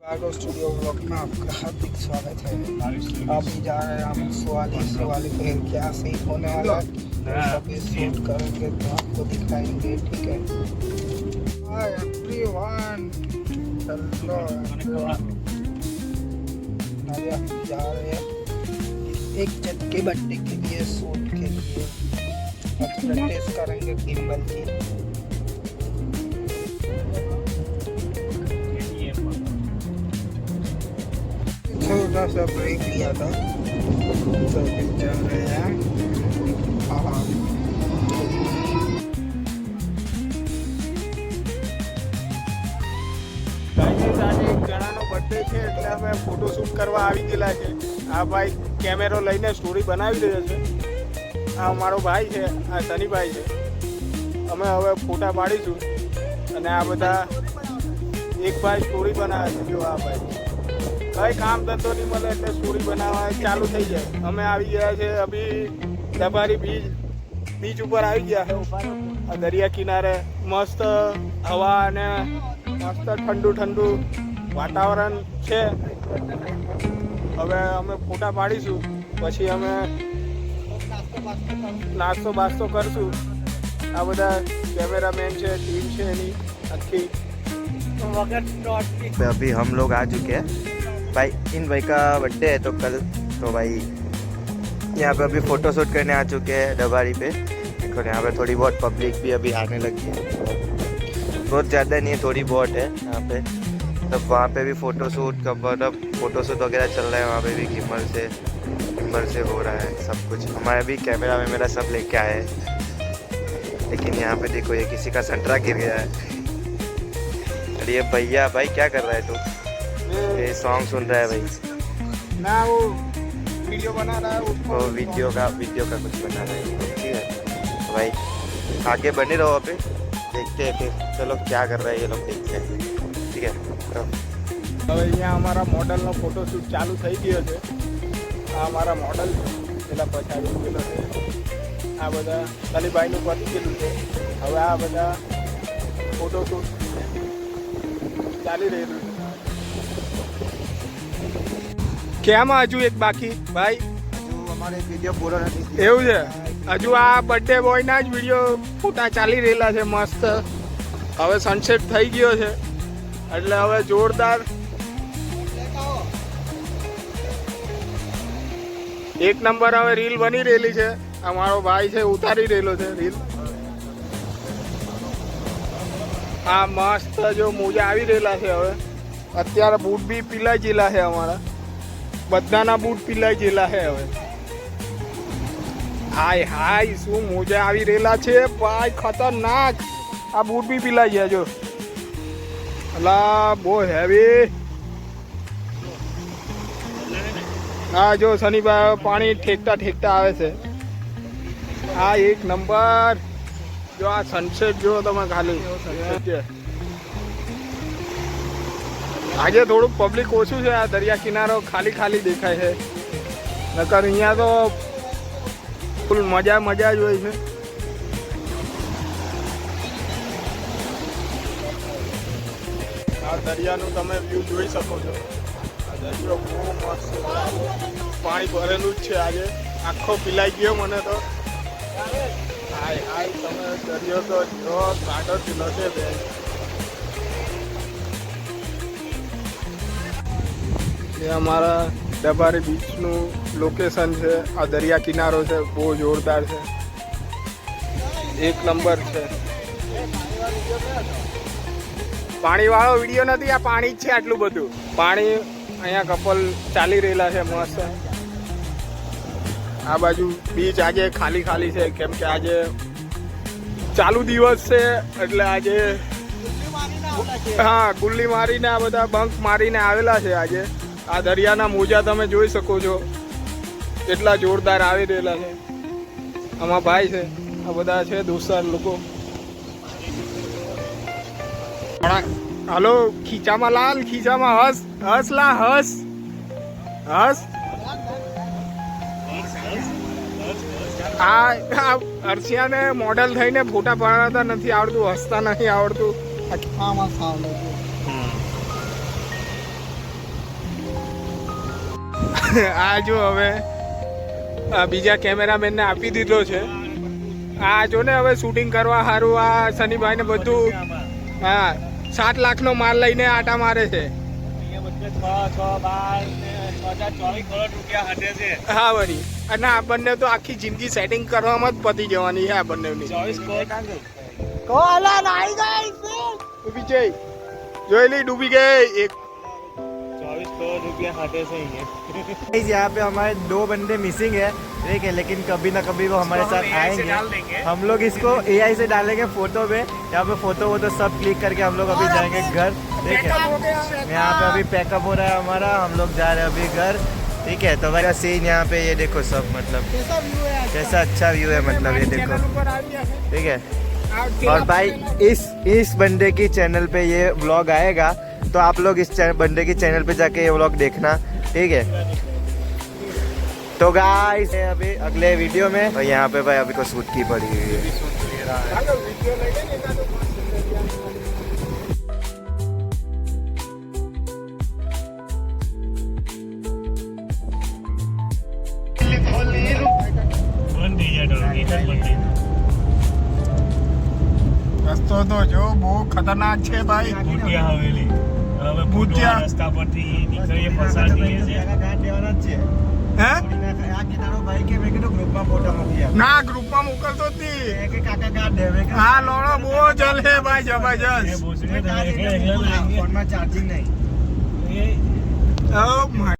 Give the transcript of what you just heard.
आगो studio blog में आपका हार्दिक स्वागत है। अभी जा रहे हैं हम शिवालिक पे क्या सीन होने वाला है सभी शूट करेंगे तो आपको दिखाएंगे। ठीक है हाय एवरीवन, हेलो अभी हम जा रहे हैं एक जन के बर्थडे के लिए शूट के लिए प्रैक्टिस करेंगे गिम्बल की। छोटा सा ब्रेक लिया था तो फिर चल रहे हैं। આજે એક જણાનો બર્થડે છે એટલે અમે ફોટોશૂટ કરવા આવી ગયેલા છે। આ ભાઈ કેમેરો લઈને સ્ટોરી બનાવી રહ્યો છે। આ મારો ભાઈ છે, આ શનિભાઈ છે। અમે હવે ફોટા પાડીશું અને આ બધા એક ભાઈ સ્ટોરી બનાવે છે। જો આ ભાઈ કઈ કામ ધંધો નહીં મળે એટલે સ્ટોરી બનાવવા ચાલુ થઈ જાય। અમે આવી ગયા છે અભી દબારી બીચ ઉપર આવી ગયા છે। આ દરિયા કિનારે મસ્ત હવા અને મસ્ત ઠંડુ ઠંડુ વાતાવરણ છે। હવે અમે ફોટા પાડીશું પછી અમે નાસ્તો બાસ્તો કરશું। આ બધા कैमरामैन છે, टीम છે એની આખી। अभी हम लोग आ चुके हैं भाई। इन भाई का बर्थडे है तो कल तो भाई यहाँ पे अभी फ़ोटो शूट करने आ चुके हैं डबारी पे। देखो यहाँ पे थोड़ी बहुत पब्लिक भी अभी आने लगी है, बहुत ज़्यादा नहीं है, थोड़ी बहुत है यहाँ पे। तब वहाँ पे भी फ़ोटो शूट का मतलब फ़ोटो शूट वगैरह चल रहा है। वहाँ पे भी गिम्बल से हो रहा है सब कुछ। हमारे भी कैमरा में मेरा सब लेके आए हैं, लेकिन यहाँ पे देखो ये किसी का संतरा गिर गया है। अरे ये भैया भाई क्या कर रहा है तू? ये सॉन्ग सुन रहा है भाई ना, वो वीडियो बना रहा है। वो वीडियो का कुछ बना रहा है। ठीक है तो भाई आगे बने रहो, अभी देखते हैं फिर चलो क्या कर रहा है ये लोग, देखते हैं। ठीक है तो હવે અહીંયા અમારા મોડલનો ફોટોશૂટ ચાલુ થઈ ગયો છે। આ અમારા મોડલ પેલા પછાડી ગયેલો છે। આ બધા શનિભાઈનું પતી ગયેલું છે। હવે આ બધા ફોટોશૂટ ચાલી રહેલું છે। કેમ હજુ એક બાકી ભાઈ? અમારે વિડીયો પૂરો નથી એવું છે? હજુ આ બર્થડે બોયના જ વિડીયો ફોટા ચાલી રહેલા છે મસ્ત। હવે સનસેટ થઈ ગયો છે એટલે હવે જોરદાર એક નંબર હવે રીલ બની રહેલી છે। અમારો ભાઈ છે ઉતારી રહેલો છે રીલ। આ મસ્ત જો મોજા આવી રહેલા છે। હવે અત્યારે બૂટ બી પીલાઈ ગયેલા છે અમારા, બધાના બૂટ પીલાઈ ગયેલા છે। હવે હાય હાય શું મોજા આવી રહેલા છે ભાઈ, ખતરનાક। આ બૂટ બી પીલાઈ ગયા જો, અલા બહુ હેવી। હા જો શનિભાઈ પાણી ઠેકતા ઠેકતા આવે છે। આ એક નંબર જો આ સનસેટ જો તમે ખાલી। આજે થોડુંક પબ્લિક ઓછું છે, આ દરિયા કિનારો ખાલી ખાલી દેખાય છે, નકર અહીંયા તો ફૂલ મજા જ હોય છે। આ દરિયાનું તમે વ્યૂ જોઈ શકો છો। આ દરિયો બહુ મસ્ત, પાણી ભરેલું જ છે। આજે આખો પીલાઈ ગયો મને તો। હાય હાય તમે દરિયો તો જો કાઢો પીલો છે બેન। એ અમારા ડબારી બીચનું લોકેશન છે। આ દરિયા કિનારો છે, બહુ જોરદાર છે, એક નંબર છે। પાણીવાળો વિડીયો નથી, આ પાણી જ છે આટલું બધું પાણી। અહીંયા કપલ ચાલી રહેલા છે મસ્ત। આ બાજુ બીચ આજે ખાલી ખાલી છે, કેમ કે આજે ચાલુ દિવસ છે એટલે આજે હા ગુલ્લી મારીને આ બધા બંક મારીને આવેલા છે આજે। આ દરિયાના મોજા તમે જોઈ શકો છો કેટલા જોરદાર આવી રહેલા છે। આમાં ભાઈ છે, આ બધા છે દોસ્તાર લોકો। હાલો ખીચામાં લાલ, ખીચામાં હસ, હસ લા હસ હસ। આ હર્ષિયાને મોડલ થઈને ફોટા પાડતા નથી આવડતું, હસતા નથી આવડતું। આ જો હવે આ બીજા કેમેરામેનને આપી દીધો છે. આ જો ને હવે શૂટિંગ કરવા સારું આ સનીભાઈ ને બધું હા 7 લાખનો માલ લઈને આટા મારે છે. હા વળી અને આ બંને તો આખી જિંદગી સેટિંગ કરવામાં જ પતી જવાની છે આ બંનેની. ડૂબી જઈ જોઈ લી ડૂબી ગઈ. એક 24 करोड़ रुपया हाथे से ही है. यहाँ पे हमारे 2 बंदे मिसिंग है, ठीक है, लेकिन कभी ना कभी वो हमारे साथ आएंगे. हम लोग इसको AI से डालेंगे फोटो में. यहाँ पे फोटो वोटो सब क्लिक करके हम लोग अभी जाएंगे घर. ठीक है, यहाँ पे अभी पैकअप हो रहा है हमारा. हम लोग जा रहे हैं अभी घर. ठीक है, तो भाई सीन यहाँ पे ये देखो सब, मतलब कैसा अच्छा व्यू है, मतलब ये देखो. ठीक है, और भाई इस बंदे की चैनल पे ये व्लॉग आएगा, तो आप लोग इस बंदे की चैनल पे जाके ये व्लॉग देखना. ठीक है, तो गाइस अभी अगले वीडियो में. और यहाँ पे भाई अभी को शूट की पड़ी हुई है. રસ્તો તો જો બહુ ખતરનાક છે ભાઈ. ભૂતિયા હવેલી. હવે ભૂતિયા રસ્તા પરથી નીકળીએ પસાર થઈએ છીએ. હે ग्रुप ના ગ્રુપમાં મોકલતો જ નહીં. હા લોડો બહુ જલ હે ભાઈ જબરજસ્ત. चार्जिंग नहीं. Oh my